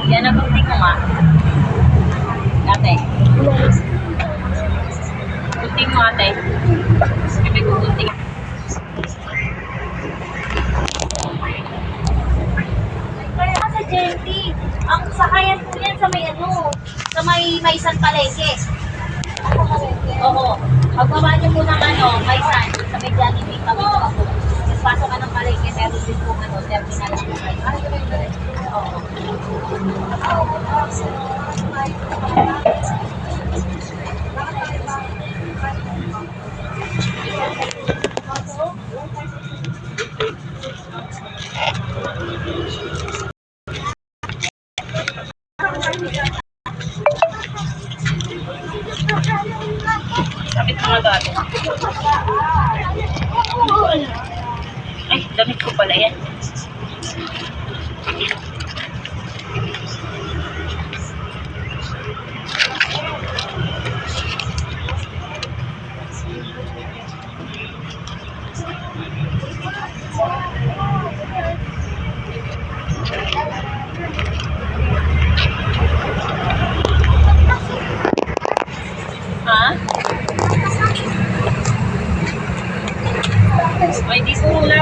Yan ang gunting mo nga. Ate. Gunting mo ate. Sabi ko gunting. Kaya sa JNT, ang sakayan po yan sa may sa may San Palengke. Oo. Pagbaba niyo po ng Maisan, sa may Jollibee, kami po ako. Pasok ka ng Palengke, meron din po terminal po kayo. Oo. Sabit mo nga ba ate? Ay, damit ko pala yan. Ha? Ay, di ko wala